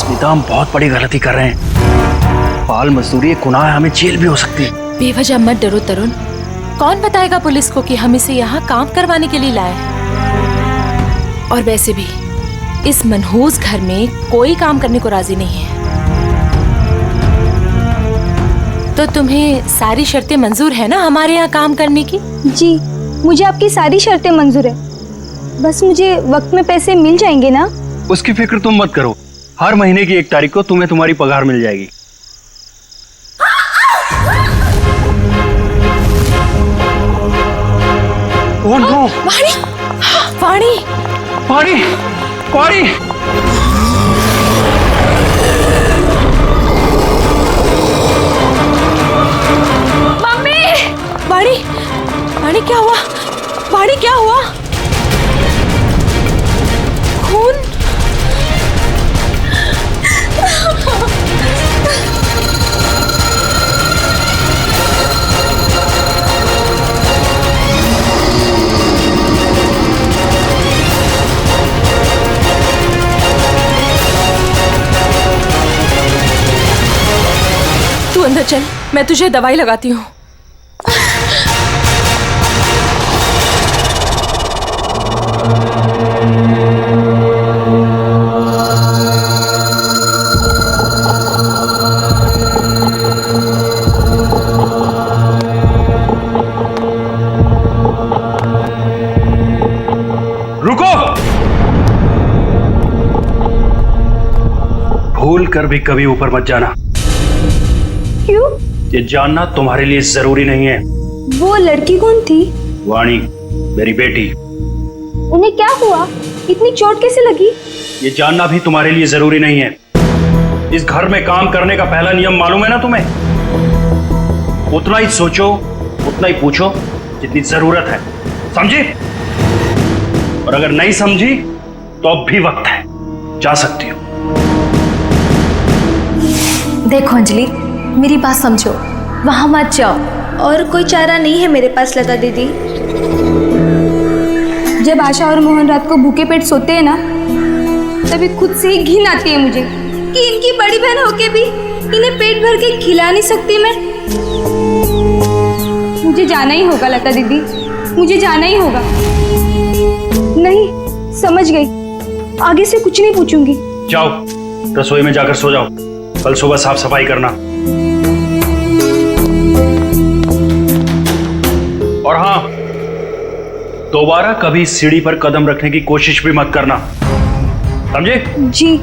स्मिता, हम बहुत बड़ी गलती कर रहे हैं। बाल मजदूरी एक गुनाह है, हमें जेल भी हो सकती है। बेवजह मत डरो तरुण। कौन बताएगा पुलिस को कि हम इसे यहाँ काम करवाने के लिए लाए हैं? और वैसे भी इस मनहूस घर में कोई काम करने को राजी नहीं है। तो तुम्हें सारी शर्तें मंजूर है ना हमारे यहाँ काम करने की? जी, मुझे आपकी सारी शर्तें मंजूर है। बस मुझे वक्त में पैसे मिल जाएंगे ना? उसकी फिक्र तुम मत करो, हर महीने की 1 तारीख को तुम्हें तुम्हारी पगार मिल जाएगी। Oh no! वाणी! वाणी! वाणी! वाणी! मम्मी! वाणी! वाणी क्या हुआ? वाणी क्या हुआ? खून? तू अंदर चल, मैं तुझे दवाई लगाती हूँ। रुको! भूल कर भी कभी ऊपर मत जाना। क्यों? ये जानना तुम्हारे लिए जरूरी नहीं है। वो लड़की कौन थी? वाणी, मेरी बेटी। उन्हें क्या हुआ? इतनी चोट कैसे लगी? ये जानना भी तुम्हारे लिए जरूरी नहीं है। इस घर में काम करने का पहला नियम मालूम है ना तुम्हें? उतना ही सोचो, उतना ही पूछो जितनी जरूरत है, समझी? और अगर नहीं समझी तो अब भी वक्त है, जा सकती हो। देखो अंजलि, मेरी बात समझो, वहां मत जाओ। और कोई चारा नहीं है मेरे पास लता दीदी। जब आशा और मोहन रात को भूखे पेट सोते हैं ना, तभी खुद से ही घिन आती है मुझे कि इनकी बड़ी बहन होके भी इन्हें पेट भर के खिला नहीं सकती मैं। मुझे जाना ही होगा लता दीदी, मुझे जाना ही होगा। नहीं, समझ गई, आगे से कुछ नहीं पूछूंगी। जाओ, रसोई में जाकर सो जाओ, कल सुबह साफ सफाई करना। और हाँ, दोबारा कभी सीढ़ी पर कदम रखने की कोशिश भी मत करना, समझे? जी।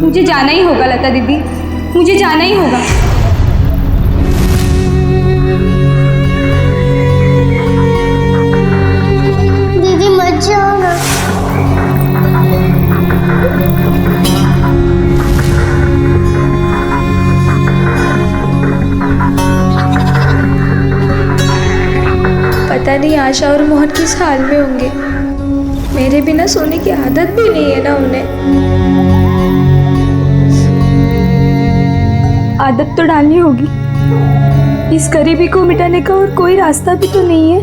मुझे जाना ही होगा लता दीदी, मुझे जाना ही होगा। दीदी मत जाओ ना। पता नहीं आशा और मोहन किस हाल में होंगे। मेरे बिना सोने की आदत भी नहीं है ना उन्हें। आदत तो डालनी होगी। इस गरीबी को मिटाने का और कोई रास्ता भी तो नहीं है।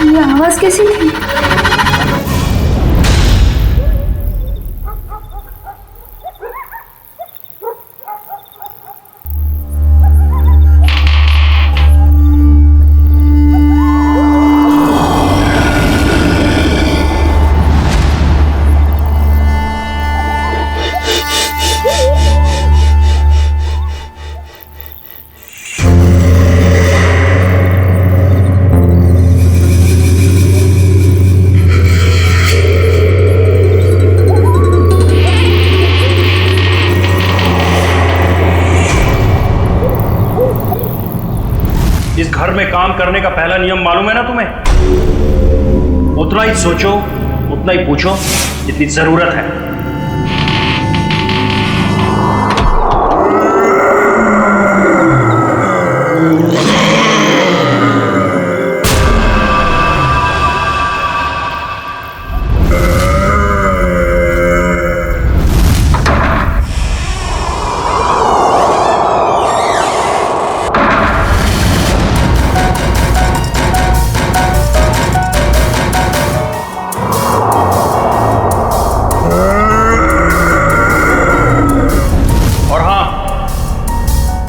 ये आवाज कैसी थी? में काम करने का पहला नियम मालूम है ना तुम्हें? उतना ही सोचो, उतना ही पूछो जितनी जरूरत है।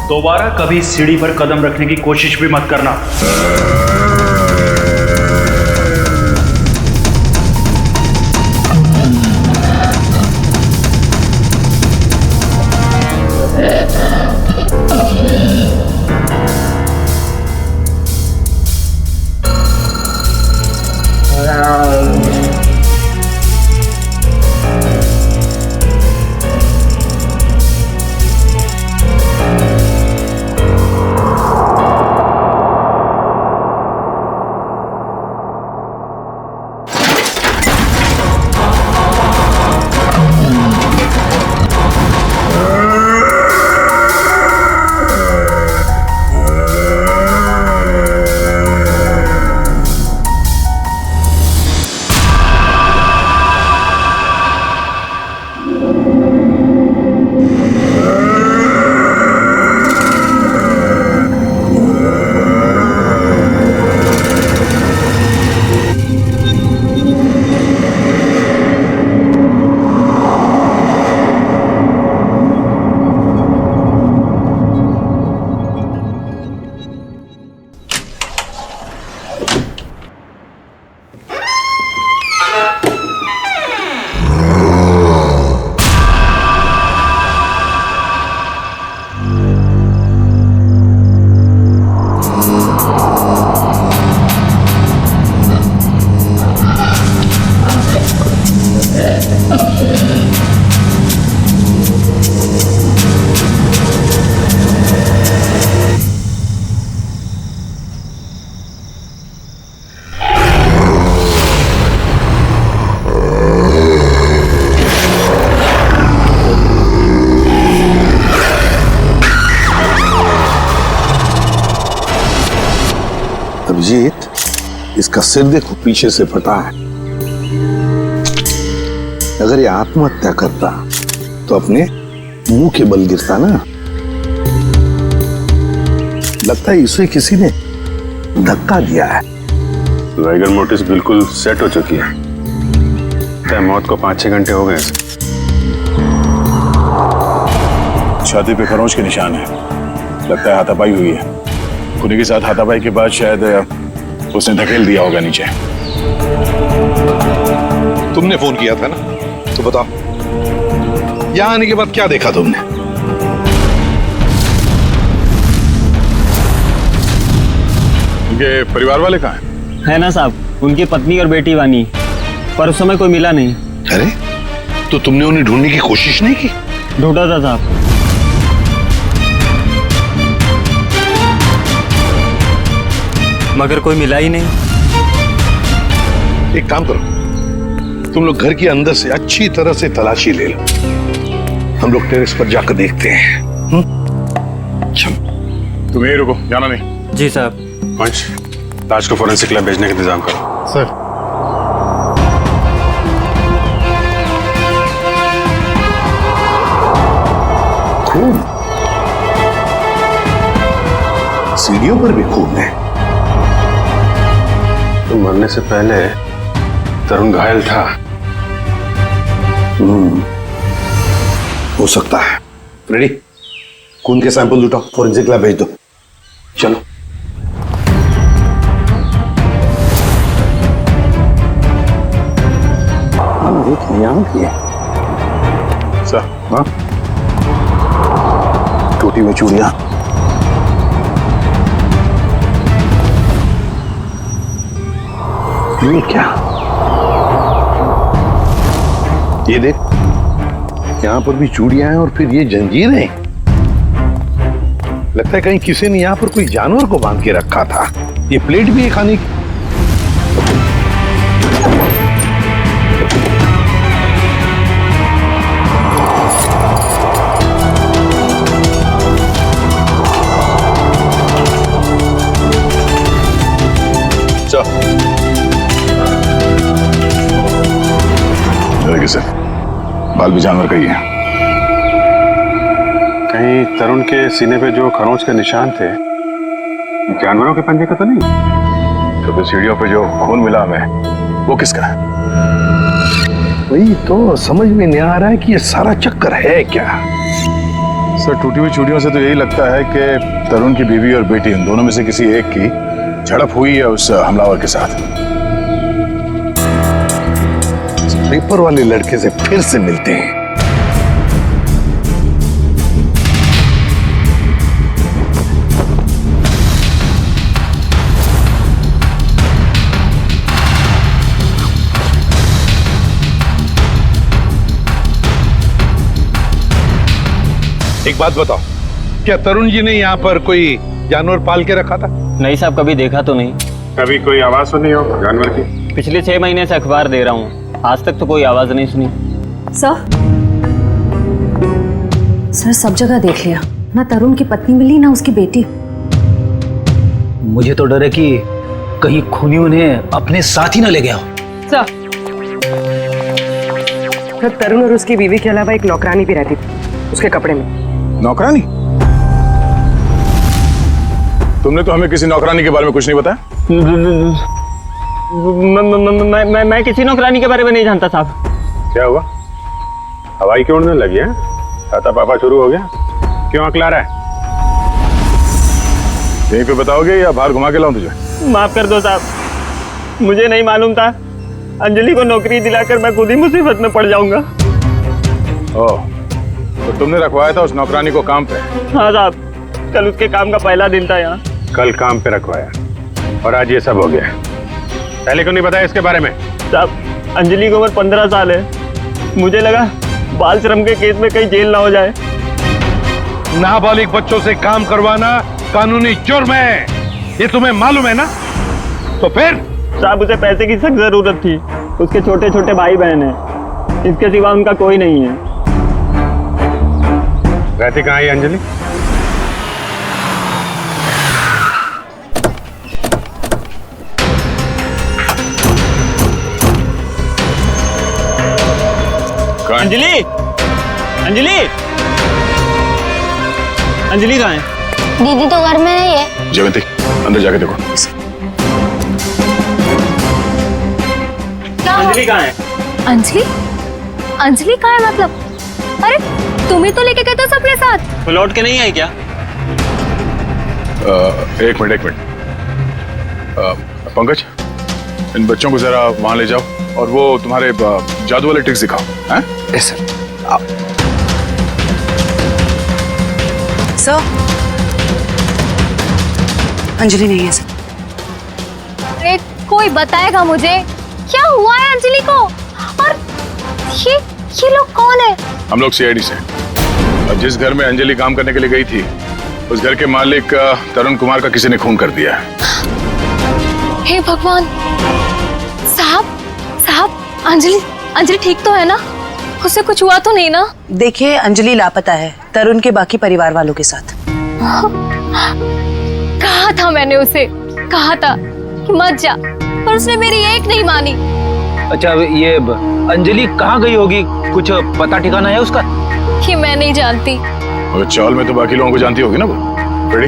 दोबारा कभी सीढ़ी पर कदम रखने की कोशिश भी मत करना। अभिजीत, इसका सिर देखो पीछे से फटा है। अगर ये आत्महत्या करता तो अपने मुंह के बल गिरता ना। लगता है इसे किसी ने धक्का दिया है। वाइगर मोटिस बिल्कुल सेट हो चुकी है। मौत को 5-6 घंटे हो गए। छाती पे खरोंच के निशान है। लगता है हाथापाई हुई है। खुदी के साथ हाथापाई के बाद शायद उसने धकेल दिया होगा नीचे। तुमने फोन किया था ना, तो बताओ यहां आने के बाद क्या देखा तुमने? उनके परिवार वाले कहाँ हैं? है ना साहब, उनकी पत्नी और बेटी वानी, पर उस समय कोई मिला नहीं। अरे तो तुमने उन्हें ढूंढने की कोशिश नहीं की? ढूंढा था साहब, मगर कोई मिला ही नहीं। एक काम करो, तुम लोग घर के अंदर से अच्छी तरह से तलाशी ले लो। हम लोग टेरेस पर जाकर देखते हैं। तुम यहीं रुको, जाना नहीं। जी साहब। पंच, लाश को फोरेंसिक लैब भेजने का इंतजाम करो। सर। खून, सीढ़ियों पर भी खून है। तो मरने से पहले तरुण घायल था। हो सकता है। रेडी, खून के सैंपल उठाओ, फोरेंसिक लैब भेज दो। चलो। यहाँ की है सर। हाँ, टोटी में चूड़ियां। ये क्या? ये देख, यहां पर भी चूड़ियां हैं और फिर ये जंजीरें। लगता है कहीं किसी ने यहां पर कोई जानवर को बांध के रखा था। ये प्लेट भी है खाने की। सर, बाल भी जानवर का ही है। कहीं तरुण के सीने पे जो खरोंच के निशान थे जानवरों के पंजे का तो नहीं? तो फिर सीढ़ियों पे जो खून मिला हमें वो किसका है? वही तो समझ में नहीं आ रहा है कि ये सारा चक्कर है क्या। सर, टूटी हुई चूड़ियों से तो यही लगता है कि तरुण की बीवी और बेटी इन दोनों में से किसी एक की झड़प हुई है उस हमलावर के साथ। पेपर वाले लड़के से फिर से मिलते हैं। एक बात बताओ, क्या तरुण जी ने यहाँ पर कोई जानवर पाल के रखा था? नहीं साहब, कभी देखा तो नहीं। कभी कोई आवाज सुनी हो जानवर की? पिछले 6 महीने से अखबार दे रहा हूँ, आज तक तो कोई आवाज नहीं सुनी। सर सब जगह देख लिया, ना तरुण की पत्नी मिली ना उसकी बेटी। मुझे तो डर है कि कहीं खूनी उन्हें अपने साथ ही ना ले गया हो। तो तरुण और उसकी बीवी के अलावा एक नौकरानी भी रहती थी उसके कपड़े में। नौकरानी? तुमने तो हमें किसी नौकरानी के बारे में कुछ नहीं बताया। मैं किसी नौकरानी के बारे में नहीं जानता साहब। क्या हुआ? हवाई क्यों उड़ने लगी है? छाता पापा शुरू हो गया? क्यों अकला रहा है? यहीं पे बताओगे या बाहर घुमा के लाऊं तुझे? माफ कर दो साहब, मुझे नहीं मालूम था। अंजलि को नौकरी दिलाकर मैं खुद ही मुसीबत में पड़ जाऊंगा। ओह, तो तुमने रखवाया था उस नौकरानी को काम पे? हाँ साहब, कल उसके काम का पहला दिन था यहाँ। कल काम पे रखवाया और आज ये सब हो गया। पहले क्यों नहीं बताया इसके बारे में? साहब, अंजलि की उम्र 15 साल है। मुझे लगा बाल श्रम के केस में कहीं जेल ना हो जाए। नाबालिग बच्चों से काम करवाना कानूनी जुर्म है, ये तुम्हें मालूम है ना? तो फिर? साहब, उसे पैसे की सख्त जरूरत थी। उसके छोटे छोटे भाई बहन हैं, इसके सिवा उनका कोई नहीं है। रहती कहाँ है अंजलि? अंजलि, अंजलि, अंजलि कहाँ है? दीदी तो घर में नहीं है। जयवंती, अंदर जाके देखो। अंजलि कहाँ है? अंजलि? अंजलि कहाँ है मतलब? अरे तुम ही तो लेके गए थे सबके साथ। वो लौट के नहीं आई क्या? एक मिनट। पंकज, इन बच्चों को जरा वहां ले जाओ और वो तुम्हारे जादू वाले ट्रिक्स दिखाओ। हैं? Yes sir. सर, अंजलि नहीं है सर। अरे कोई बताएगा मुझे क्या हुआ है अंजलि को? और ये लोग कौन है? हम लोग सीआईडी से। और जिस घर में अंजलि काम करने के लिए गई थी उस घर के मालिक तरुण कुमार का किसी ने खून कर दिया है। हे भगवान! साहब, अंजलि ठीक तो है ना? उसे कुछ हुआ तो नहीं ना? देखिए, अंजलि लापता है तरुण के बाकी परिवार वालों के साथ। कहा था मैंने उसे, कहा था कि मत जा, पर उसने मेरी एक नहीं मानी। अच्छा, ये अंजलि कहाँ गई होगी? कुछ पता ठिकाना है उसका? कि मैं नहीं जानती। और चाल में तो बाकी लोगों को जानती होगी ना वो। रेडी?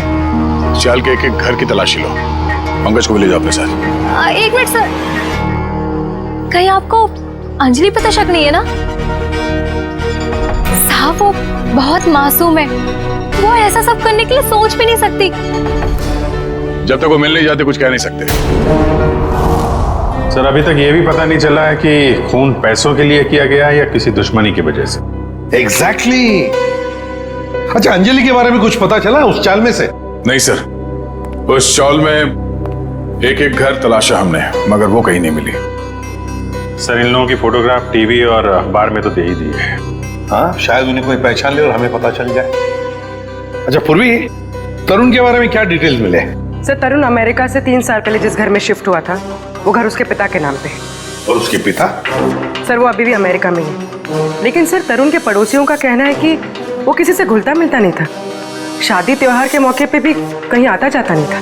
चाल के एक घर की तलाशी लो। पंकज को भी ले जाओ अपने साथ। एक मिनट सर, कहीं आपको अंजलि पे तो शक नहीं है ना? साहब, वो बहुत मासूम है, वो ऐसा सब करने के लिए सोच भी नहीं सकती। जब तक वो मिल नहीं जाते कुछ कह नहीं सकते। सर, अभी तक ये भी पता नहीं चला है कि खून पैसों के लिए किया गया है या किसी दुश्मनी की वजह से। एग्जैक्टली। अच्छा, अंजलि के बारे में कुछ पता चला उस चाल में से? नहीं सर, उस चाल में एक घर तलाशा हमने, मगर वो कहीं नहीं मिली। सर, इन लोगों की फोटोग्राफ टीवी और अखबार में तो दे ही दी है। हाँ, शायद उन्हें कोई पहचान ले और हमें पता चल जाए। अच्छा पूर्वी, तरुण के बारे में क्या डिटेल्स मिले? सर तरुण अमेरिका से 3 साल पहले जिस घर में शिफ्ट हुआ था वो घर उसके पिता के नाम पे है। और उसके पिता? सर वो अभी भी अमेरिका में ही है, लेकिन सर तरुण के पड़ोसियों का कहना है कि वो किसी से घुलता मिलता नहीं था, शादी त्योहार के मौके पे भी कहीं आता जाता नहीं था।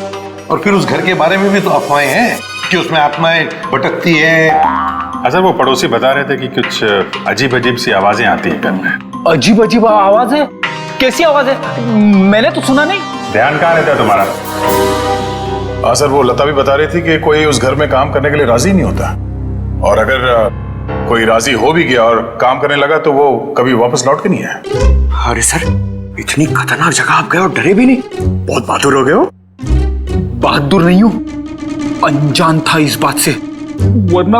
और फिर उस घर के बारे में भी तो अफवाहें हैं कि उसमें आत्माएं भटकती है। अच्छा, वो पड़ोसी बता रहे थे कि कुछ अजीब अजीब सी आवाजें आती हैं घर में। अजीब अजीब आवाज है? कैसी आवाज है? मैंने तो सुना नहीं। ध्यान कहाँ रहता है तुम्हारा? हाँ सर, वो लता भी बता रही थी कि कोई उस घर में काम करने के लिए राजी नहीं होता, और अगर कोई राजी हो भी गया और काम करने लगा तो वो कभी वापस लौट के नहीं आया। अरे सर, इतनी खतरनाक जगह आप गए और डरे भी नहीं? बहुत बहादुर हो गए हो। बहादुर नहीं हूं, अनजान था इस बात से, वरना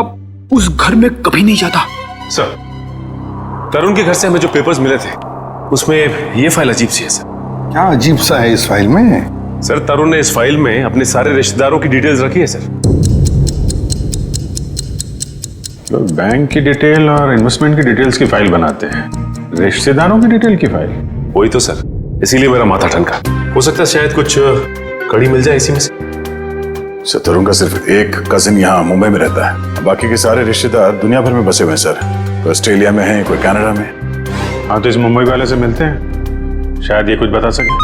उस घर में कभी नहीं जाता। सर, तरुण के घर से हमें जो पेपर्स मिले थे उसमें ये फाइल अजीब सी है सर। क्या अजीब सा है इस फाइल में? सर, तरुण ने इस फाइल में अपने सारे रिश्तेदारों की डिटेल्स रखी है सर। तो बैंक की डिटेल और इन्वेस्टमेंट की डिटेल्स की फाइल बनाते हैं, रिश्तेदारों की डिटेल की फाइल? वही तो सर, इसीलिए मेरा माथा ठनका। हो सकता है शायद कुछ कड़ी मिल जाए इसी में से। सर, तरुण का सिर्फ एक कजिन यहाँ मुंबई में रहता है, बाकी के सारे रिश्तेदार दुनिया भर में बसे हुए हैं सर। कोई ऑस्ट्रेलिया में है, कोई कनाडा में। हाँ, तो इस मुंबई वाले से मिलते हैं, शायद ये कुछ बता सके।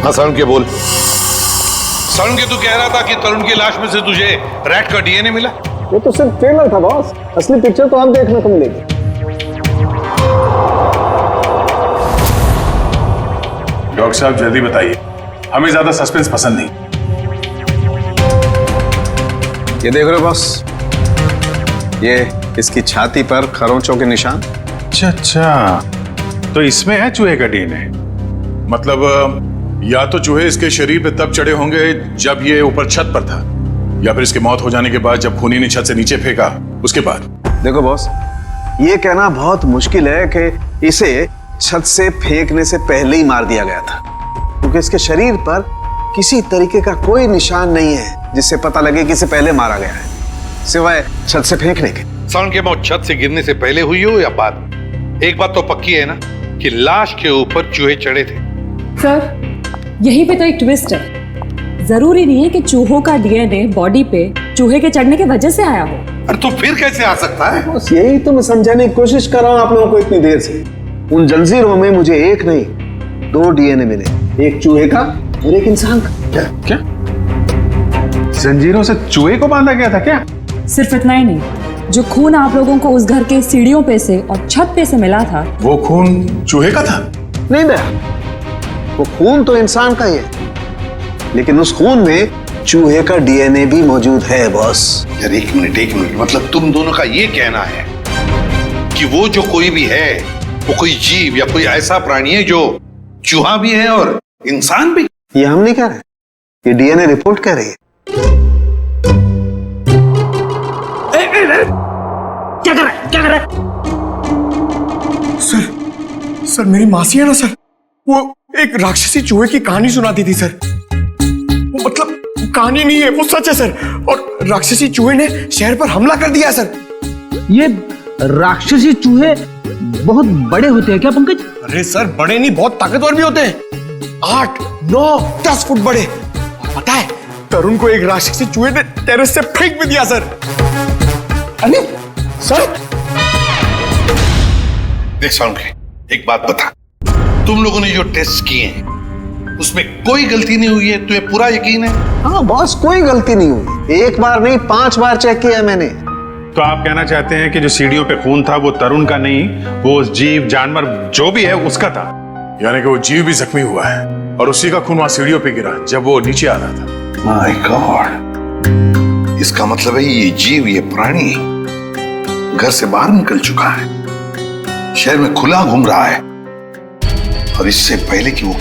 हाँ सरुण के बोल। सरुण के तू कह रहा था कि तरुण की लाश में से तुझे रैट का डीएनए मिला? वो तो सिर्फ ट्रेलर था बॉस, असली पिक्चर तो आप देखने को मिलेगी। डॉक्टर साहब जल्दी बताइए, हमें ज्यादा सस्पेंस पसंद नहीं। ये देख रहे हो बॉस, ये इसकी छाती पर खरोंचों के निशान। अच्छा, तो इसमें है चूहे का डीएनए? मतलब या तो चूहे इसके शरीर पे तब चढ़े होंगे जब ये ऊपर छत पर था, या फिर इसकी मौत हो जाने के बाद जब खूनी ने छत से नीचे फेंका उसके बाद। देखो बॉस, ये कहना बहुत मुश्किल है कि इसे छत से फेंकने से पहले ही मार दिया गया था, क्योंकि इसके शरीर पर किसी तरीके का कोई निशान नहीं है जिससे पता लगे कि इसे पहले मारा गया है, सिवाय छत से फेंकने के। सरुण की मौत छत से गिरने से पहले हुई हो या बाद, एक बात तो पक्की है ना कि लाश के ऊपर चूहे चढ़े थे। सर, यहीं पे तो एक ट्विस्ट है। जरूरी नहीं है कि चूहों का डीएनए बॉडी पे चूहे के चढ़ने की वजह से आया हो। अरे तो फिर कैसे आ सकता है? बस यही तो मैं समझाने की कोशिश कर रहा हूं आप लोगों को इतनी देर से। उन जंजीरों में मुझे एक नहीं 2 डीएनए मिले, एक चूहे का और एक इंसान का। क्या जंजीरों से चूहे को बांधा गया था क्या? सिर्फ इतना ही नहीं, जो खून आप लोगों को उस घर के सीढ़ियों पे से और छत पे से मिला था, वो खून चूहे का था? नहीं दया, वो खून तो इंसान का ही है, लेकिन उस खून में चूहे का डीएनए भी मौजूद है बॉस। यार एक मिनट, मतलब तुम दोनों का ये कहना है कि वो जो कोई भी है वो कोई जीव या कोई ऐसा प्राणी है जो चूहा भी है और इंसान भी? ये हम नहीं कह रहे, ये डीएनए रिपोर्ट कह रही है। क्या कर रहा है? सर मेरी मासी है ना सर, वो एक राक्षसी चूहे की कहानी सुनाती थी सर। वो मतलब कहानी नहीं है, वो सच है सर। और राक्षसी चूहे ने शहर पर हमला कर दिया सर। ये राक्षसी चूहे बहुत बड़े होते हैं क्या पंकज? अरे सर, बड़े नहीं, बहुत ताकतवर भी होते हैं। 8, 9, 10 फुट बड़े। और पता है, तरुण को एक राक्षसी चूहे ने टेरेस से फेंक भी दिया सर। अरे सर, देख सरुण के, एक बात बता, तुम लोगों ने जो टेस्ट किए हैं उसमें कोई गलती नहीं हुई है? तुम्हें पूरा यकीन है? हाँ बॉस, कोई गलती नहीं हुई। 1 बार नहीं 5 बार चेक किया मैंने। तो आप कहना चाहते हैं कि जो सीढ़ियों पे खून था वो तरुण का नहीं, वो जीव जानवर जो भी है उसका था? यानी कि वो जीव भी जख्मी हुआ है और उसी का खून वहां सीढ़ियों पे गिरा जब वो नीचे आ रहा था। माय गॉड, इसका मतलब है ये जीव, ये प्राणी घर से बाहर निकल चुका है, शहर में खुला घूम रहा है, और इससे पहले कि वो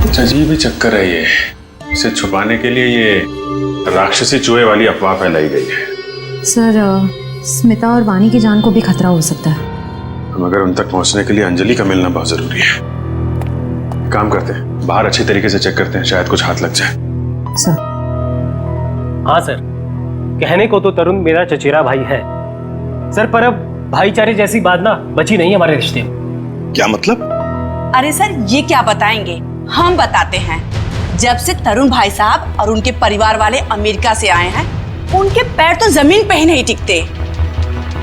कुछ अजीब ही चक्कर है ये। इसे छुपाने के लिए ये राक्षसी चूहे वाली अफवाह फैलाई गई है। सर स्मिता और वानी की जान को भी खतरा हो सकता है। मगर उन तक पहुंचने के लिए अंजलि का मिलना बहुत जरूरी है। काम करते हैं, बाहर अच्छी तरीके से चेक करते हैं, शायद कुछ हाथ लग जाए। सर। हाँ सर, कहने को तो तरुण मेरा चचेरा भाई है सर, पर अब भाईचारे जैसी बात ना बची नहीं हमारे रिश्ते में। क्या मतलब? अरे सर ये क्या बताएंगे, हम बताते हैं। जब से तरुण भाई साहब और उनके परिवार वाले अमेरिका से आए हैं, उनके पैर तो जमीन पे ही नहीं टिकते।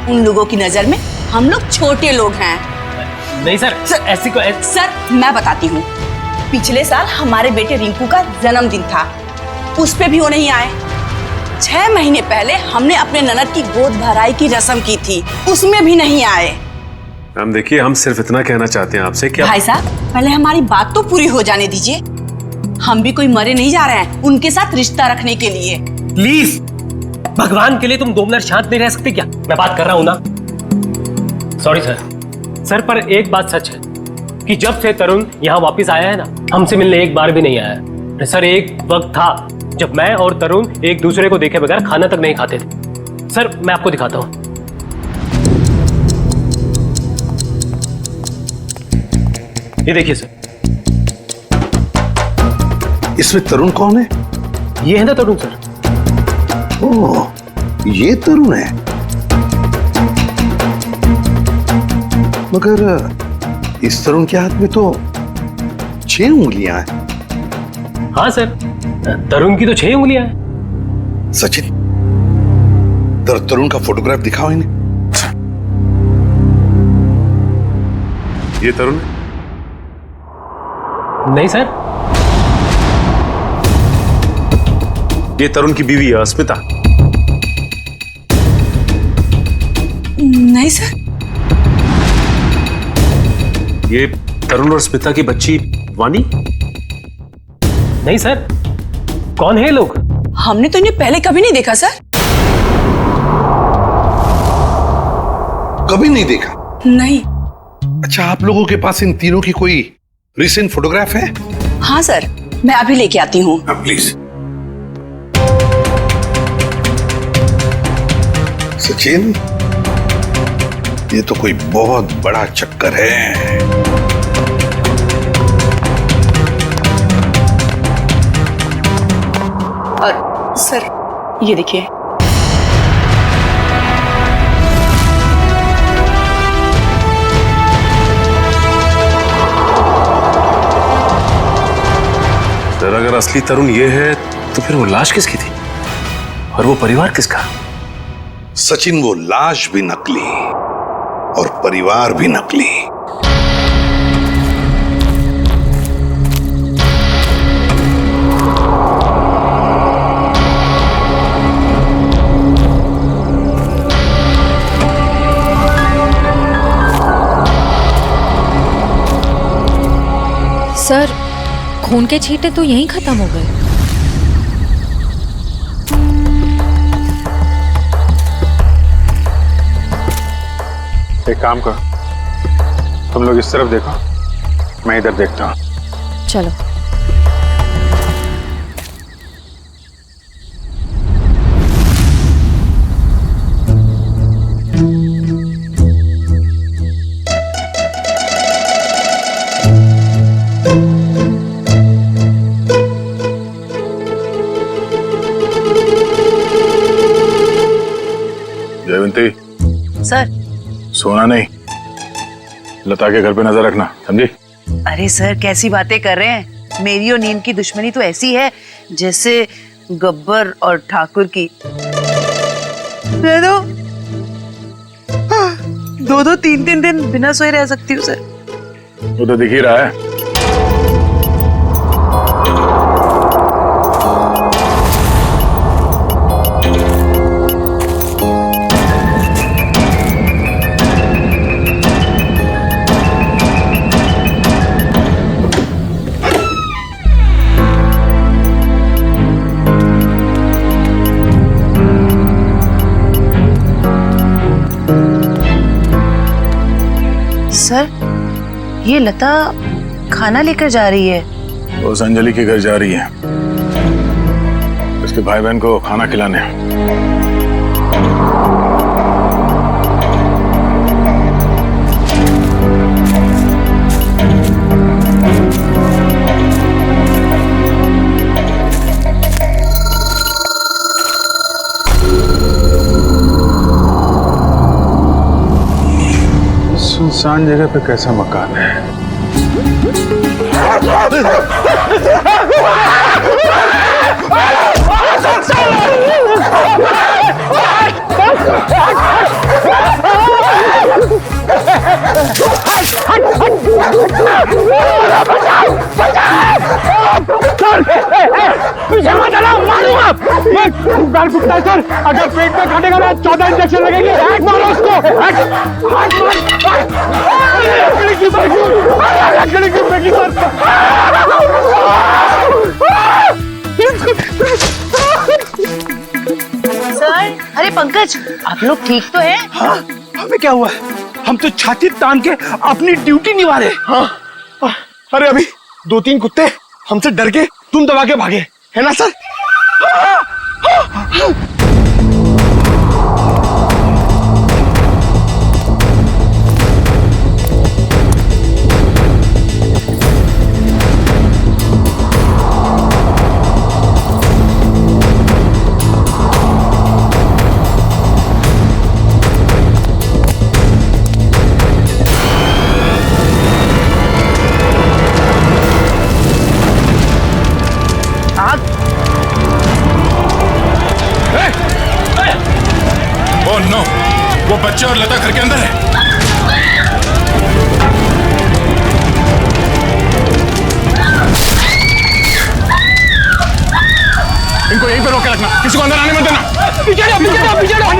उन लोगों की नजर में हम लोग छोटे लोग हैं। नहीं सर, ऐसी को सर मैं बताती हूँ, पिछले साल हमारे बेटे रिंकू का जन्मदिन था, उस पे भी वो नहीं आए। 6 महीने पहले हमने अपने ननद की गोद भराई की रस्म की थी, उसमें भी नहीं आए। हम देखिए, हम सिर्फ इतना कहना चाहते हैं आपसे, क्या भाई साहब पहले हमारी बात तो पूरी हो जाने दीजिए। हम भी कोई मरे नहीं जा रहे हैं उनके साथ रिश्ता रखने के लिए। प्लीज भगवान के लिए तुम 2 मिनट शांत नहीं रह सकते क्या? मैं बात कर रहा हूं ना। सॉरी सर, पर एक बात सच है कि जब से तरुण यहाँ वापस आया है ना, हमसे मिलने एक बार भी नहीं आया है। सर एक वक्त था जब मैं और तरुण एक दूसरे को देखे बगैर खाना तक नहीं खाते थे। सर मैं आपको दिखाता हूं। ये देखिए सर। इसमें तरुण कौन है? ये है ना तरुण सर। ओह, ये तरुण है। मगर इस तरुण के हाथ में तो 6 उंगलियां हैं। हाँ सर, तरुण की तो 6 उंगलियां हैं। सचिन, तरुण का फोटोग्राफ दिखाओ इन्हें। ये तरुण? नहीं सर। ये तरुण की बीवी है स्मिता। नहीं सर। ये तरुण और स्मिता की बच्ची वानी? नहीं सर। कौन है ये लोग? हमने तो इन्हें पहले कभी नहीं देखा सर। कभी नहीं देखा? नहीं। अच्छा, आप लोगों के पास इन तीनों की कोई रिसेंट फोटोग्राफ है? हाँ सर, मैं अभी लेके आती हूँ। प्लीज। सचिन, ये तो कोई बहुत बड़ा चक्कर है। और सर ये देखिए। सर अगर असली तरुण ये है तो फिर वो लाश किसकी थी और वो परिवार किसका? सचिन, वो लाश भी नकली और परिवार भी नकली। सर खून के छींटे तो यहीं खत्म हो गए। एक काम करो, तुम लोग इस तरफ देखो, मैं इधर देखता हूं। चलो। जयवंती, सर। सोना नहीं, लता के घर पे नजर रखना, समझी? अरे सर कैसी बातें कर रहे हैं, मेरी और नीम की दुश्मनी तो ऐसी है जैसे गब्बर और ठाकुर की। दे दो 2-2 3-3 दिन बिना सोए रह सकती हूँ सर। वो तो दिख ही रहा है। सर ये लता खाना लेकर जा रही है, उस अंजलि के घर जा रही है, उसके भाई बहन को खाना खिलाने। सुनसान जगह पे कैसा मकान है? सर, अगर पेट में काटेगा ना 14 इंजेक्शन लगेंगे। मारो उसको। सर, अरे पंकज, आप लोग ठीक तो हैं? हाँ, हमें क्या हुआ? हम तो छाती तान के अपनी ड्यूटी निभा रहे। हाँ, अरे अभी 2-3 कुत्ते हमसे डर के तुम दबा के भागे, है ना सर? वो बच्चे और लता घर के अंदर है। इनको यहीं पर रोक के रखना, किसी को अंदर आने मत देना। पीछे जाओ, पीछे जाओ, पीछे जाओ।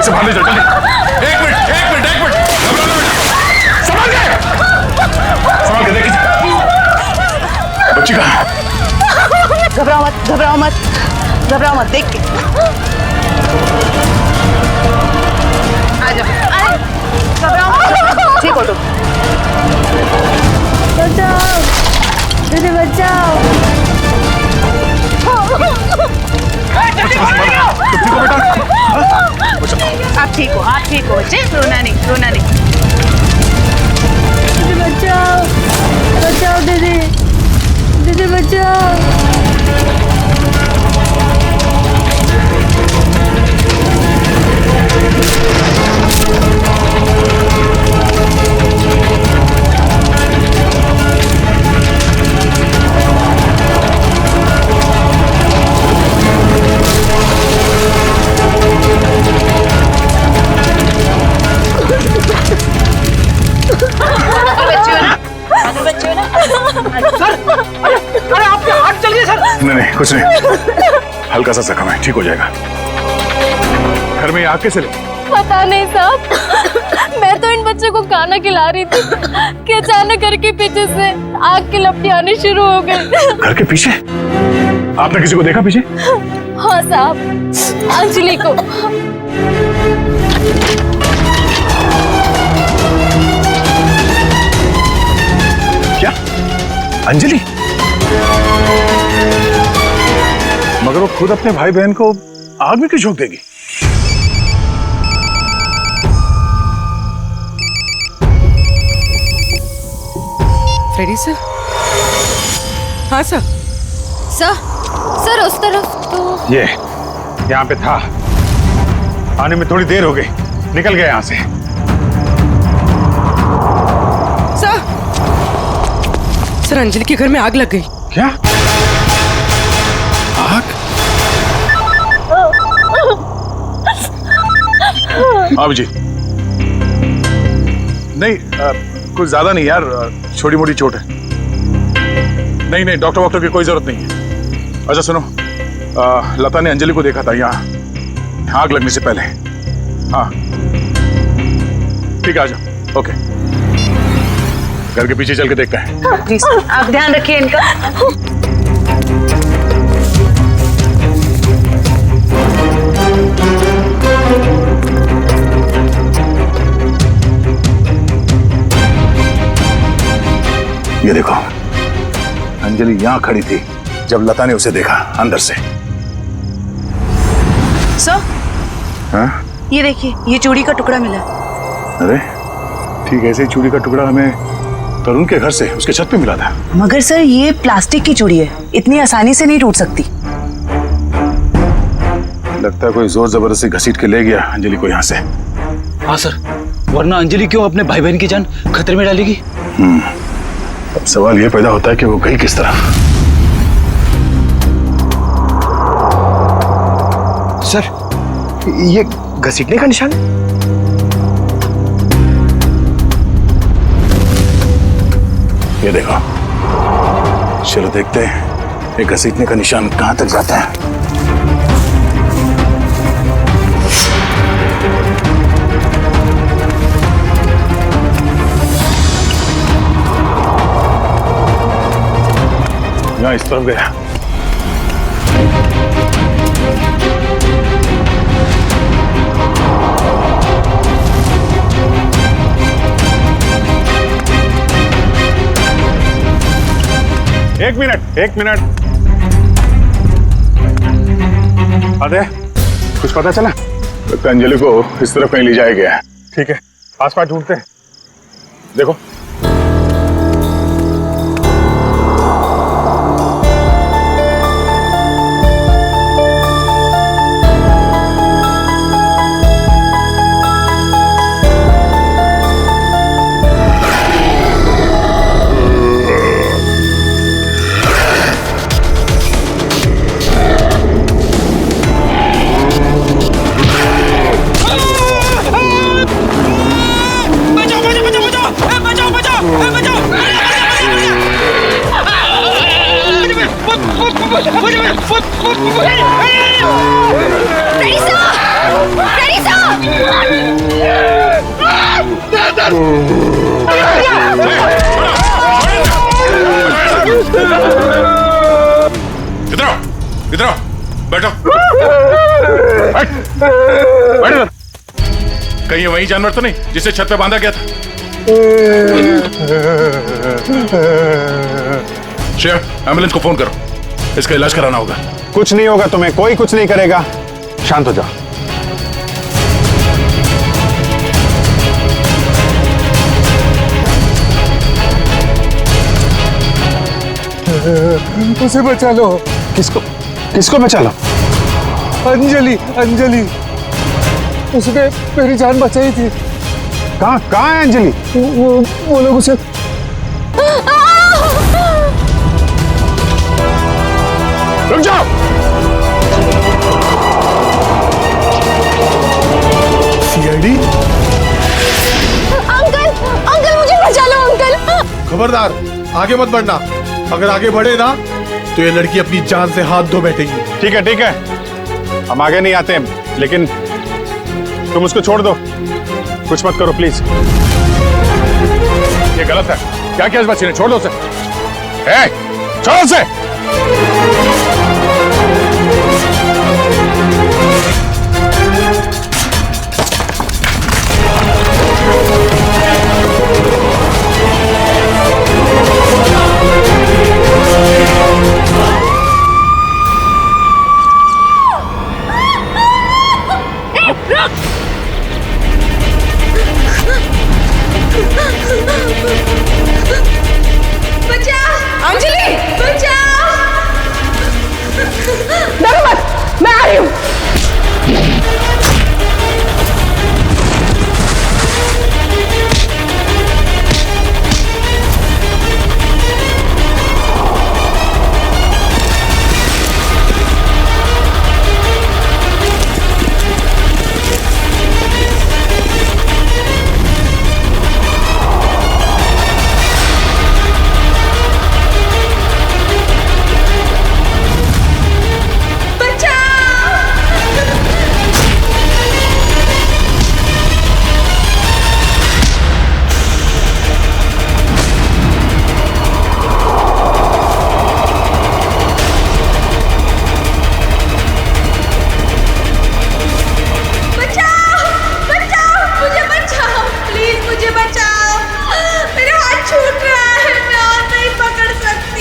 इसे बांध दे, जल्दी। एक मिनट। घबराना बेटा। संभाल के देखिए। बच्ची कहाँ? घबराओ मत, देख के। आ जाओ। घबराओ मत, ठीक हो तुम। बचाओ, दीदी बचाओ। आप ठीक हो बच्चे, रोना नहीं। दीदी बचाओ, दीदी बचाओ। अरे आपके हाथ चल गए सर। नहीं, कुछ नहीं, हल्का सा जख्म है, ठीक हो जाएगा। घर में आग कैसे लगी? पता नहीं साहब, मैं तो इन बच्चों को खाना खिला रही थी कि अचानक घर के पीछे से आग की लपटें आनी शुरू हो गई। घर के पीछे? आपने किसी को देखा पीछे? हाँ साहब, अंजलि को। क्या? अंजलि? मगर वो खुद अपने भाई बहन को आग में क्यों झोंक देगी? Freddy sir? हाँ सर। सर उस तरफ तो ये यहाँ पे था, आने में थोड़ी देर हो गई, निकल गया यहाँ से। सर, अंजलि के घर में आग लग गई। क्या? आग? अभिजीत, नहीं कुछ ज्यादा नहीं यार, छोटी मोटी चोट है। नहीं, डॉक्टर की कोई जरूरत नहीं है। अच्छा सुनो, लता ने अंजलि को देखा था यहाँ आग लगने से पहले। हाँ ठीक है, आ जाओ। ओके घर के पीछे चल के देखते हैं। प्लीज आप ध्यान रखिए इनका। ये देखो, अंजलि यहां खड़ी थी जब लता ने उसे देखा अंदर से। सर, हाँ? ये देखिए, ये चूड़ी का टुकड़ा मिला। अरे ठीक ऐसे ही चूड़ी का टुकड़ा हमें तरुण के घर से उसके छत पे मिला था। मगर सर, ये प्लास्टिक की चूड़ी है, इतनी आसानी से नहीं टूट सकती। लगता है कोई जोर जबरदस्ती घसीट के ले गया अंजलि को यहाँ से। हाँ सर, वरना अंजलि क्यों अपने भाई बहन की जान खतरे में डालेगी? अब सवाल ये पैदा होता है कि वो गई किस तरह। सर, ये घसीटने का निशान? ये देखो, चलो देखते हैं ये घसीटने का निशान कहां तक जाता है। यहाँ इस तरफ गया। एक मिनट। अरे कुछ पता चला? तो अंजलि को इस तरफ कहीं ले जाया गया है। ठीक है, आसपास ढूंढते हैं। देखो, इधर आओ, बैठो। बैठ। कहीं वही जानवर तो नहीं जिसे छत पे बांधा गया था? श्रेया, एम्बुलेंस को फोन करो, इसका इलाज कराना होगा। कुछ नहीं होगा तुम्हें, कोई कुछ नहीं करेगा, शांत हो जाओ। उसे बचा लो। किसको बचा लो? अंजलि, उसने मेरी जान बचाई थी। कहाँ है अंजलि? वो लोग उसे रुक जाओ। सीआईडी? अंकल मुझे बचा लो अंकल। खबरदार, आगे मत बढ़ना। अगर आगे बढ़े ना तो ये लड़की अपनी जान से हाथ धो बैठेगी। ठीक है, हम आगे नहीं आते, लेकिन तुम उसको छोड़ दो, कुछ मत करो प्लीज। ये गलत है। क्या किया इस बच्चे ने? छोड़ दो उसे। छोड़ो उसे। बचा! अंजलि! बचा!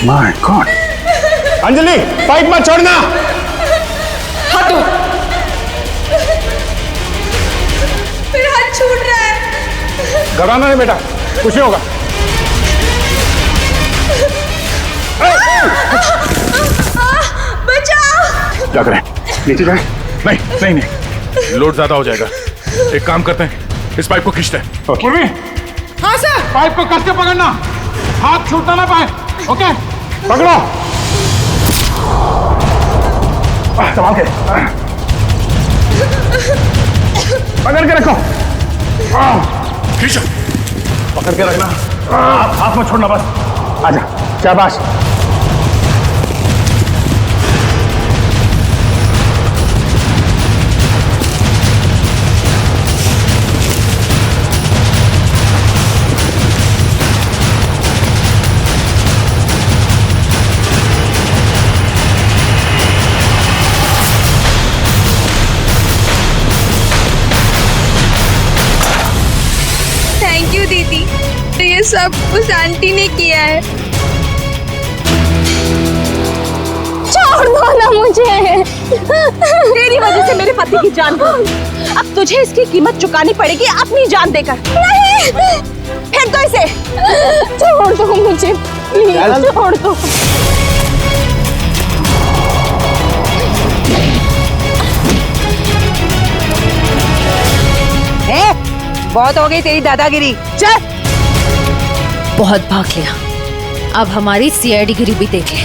My God. अंजलि पाइप मत छोड़ना। हाथ दो। मेरा हाथ छूट रहा है। घबराना नहीं बेटा, कुछ नहीं होगा। बचाओ। क्या करें, नीचे जाए? नहीं नहीं नहीं, लोड ज्यादा हो जाएगा। एक काम करते हैं, इस पाइप को खींचते हैं। पूर्वी, हाँ सर। पाइप को कस के पकड़ना, हाथ छूटना ना पाए। ओके, पकड़ो। संभाल के, पकड़ के रखो। खींचो, पकड़ के रखना, हाथ में छोड़ना बस। आजा, शाबाश। थैंक यू दीदी, तो ये सब उस आंटी ने किया है। छोड़ दो ना मुझे। तेरी वजह से मेरे पति की जान गई। अब तुझे इसकी कीमत चुकानी पड़ेगी अपनी जान देकर। नहीं, फेंक दो इसे। छोड़ दो मुझे, प्लीज छोड़ दो। बहुत हो गई तेरी दादागिरी, चल। बहुत भाग लिया, अब हमारी सीआईडी गिरी भी देख ले।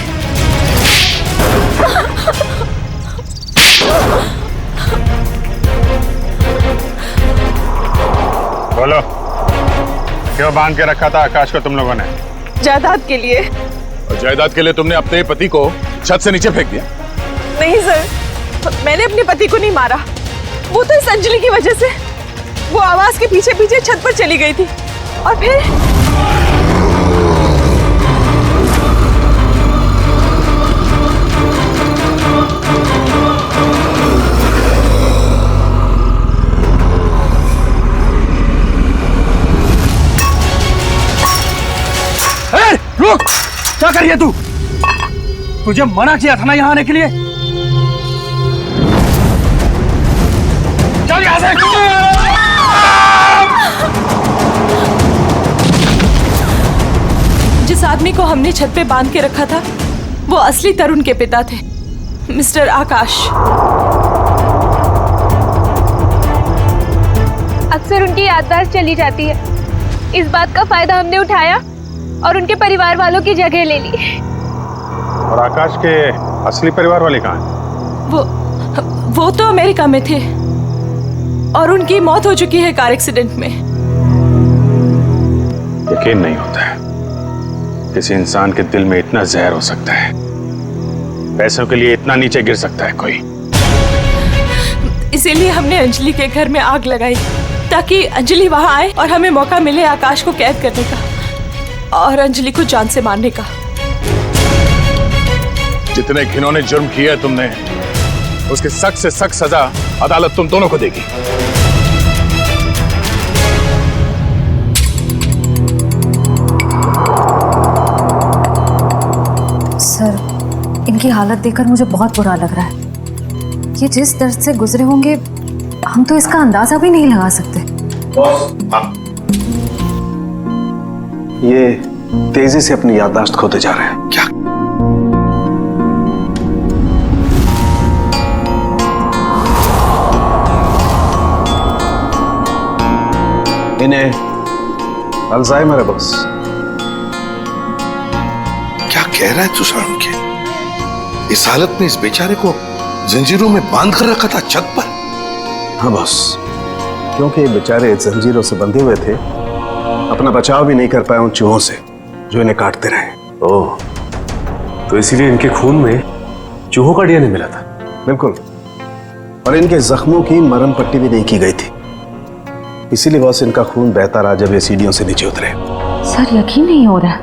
बोलो, क्यों बांध के रखा था आकाश को तुम लोगों ने? जायदाद के लिए। और जायदाद के लिए तुमने अपने पति को छत से नीचे फेंक दिया? नहीं सर, मैंने अपने पति को नहीं मारा, वो तो इस अंजलि की वजह से। वो आवाज के पीछे पीछे छत पर चली गई थी और फिर रुक, क्या कर रही है तू? तुझे मना किया था ना यहाँ आने के लिए। चल यहाँ से। जिस आदमी को हमने छत पे बांध के रखा था वो असली तरुण के पिता थे, मिस्टर आकाश। अक्सर उनकी याददाश्त चली जाती है। इस बात का फायदा हमने उठाया और उनके परिवार वालों की जगह ले ली। और आकाश के असली परिवार वाले कहाँ हैं? वो तो अमेरिका में थे और उनकी मौत हो चुकी है कार एक्सीडेंट में। यकीन नहीं होता है किसी इंसान के दिल में इतना जहर हो सकता है, पैसों के लिए इतना नीचे गिर सकता है कोई। इसीलिए हमने अंजलि के घर में आग लगाई ताकि अंजलि वहां आए और हमें मौका मिले आकाश को कैद करने का और अंजलि को जान से मारने का। जितने घिनौने जुर्म किए है तुमने, उसकी सख्त से सख्त सजा अदालत तुम दोनों को देगी। सर, इनकी हालत देखकर मुझे बहुत बुरा लग रहा है। ये जिस दर्द से गुजरे होंगे हम तो इसका अंदाजा भी नहीं लगा सकते। ये तेजी से अपनी याददाश्त खोते जा रहे हैं। क्या? इन्हें अल्जाइमर है बॉस। क्या कह रहा है तू सारुण के? इस हालत में इस बेचारे को जंजीरों में बांध कर रखा था छत पर? हाँ बॉस, क्योंकि ये बेचारे जंजीरों से बंधे हुए थे, अपना बचाव भी नहीं कर पाए उन चूहों से जो इन्हें काटते रहे। ओह, तो इसीलिए इनके खून में चूहों का डीएनए मिला था। बिल्कुल, और इनके जख्मों की मरहम पट्टी भी नहीं की गई थी, इसीलिए बॉस इनका खून बहता रहा जब ये सीढ़ियों से नीचे उतरे। सर, यकीन नहीं हो रहा,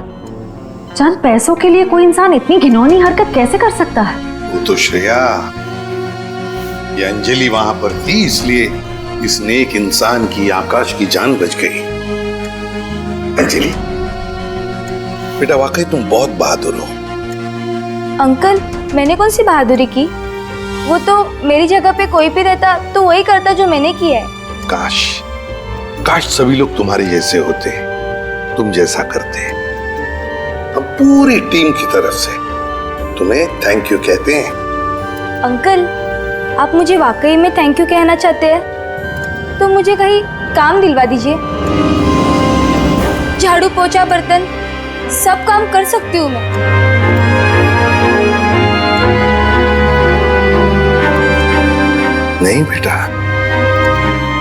चंद पैसों के लिए कोई इंसान इतनी घिनौनी हरकत कैसे कर सकता है? वो तो श्रेया, ये अंजलि वहां पर थी इसलिए इस नेक इंसान की, आकाश की जान बच गई। अंजलि बेटा, वाकई तुम बहुत बहादुर हो। अंकल, मैंने कौन सी बहादुरी की? वो तो मेरी जगह पे कोई भी रहता तो वही करता जो मैंने किया है। काश काश सभी लोग तुम्हारे जैसे होते, तुम जैसा करते। हम पूरी टीम की तरफ से तुम्हें थैंक यू कहते हैं। अंकल, आप मुझे वाकई में थैंक यू कहना चाहते हैं तो मुझे कहीं काम दिलवा दीजिए। झाड़ू पोछा बर्तन सब काम कर सकती हूँ मैं। नहीं बेटा,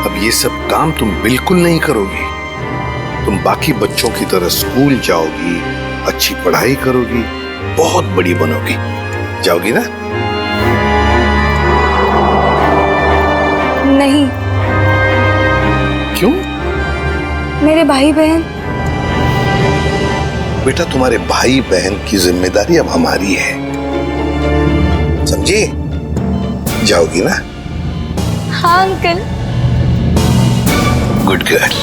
अब ये सब काम तुम बिल्कुल नहीं करोगी। तुम बाकी बच्चों की तरह स्कूल जाओगी, अच्छी पढ़ाई करोगी, बहुत बड़ी बनोगी। जाओगी ना? नहीं। क्यों? मेरे भाई बहन। बेटा, तुम्हारे भाई बहन की जिम्मेदारी अब हमारी है, समझी? जाओगी ना? हाँ अंकल। Good girl.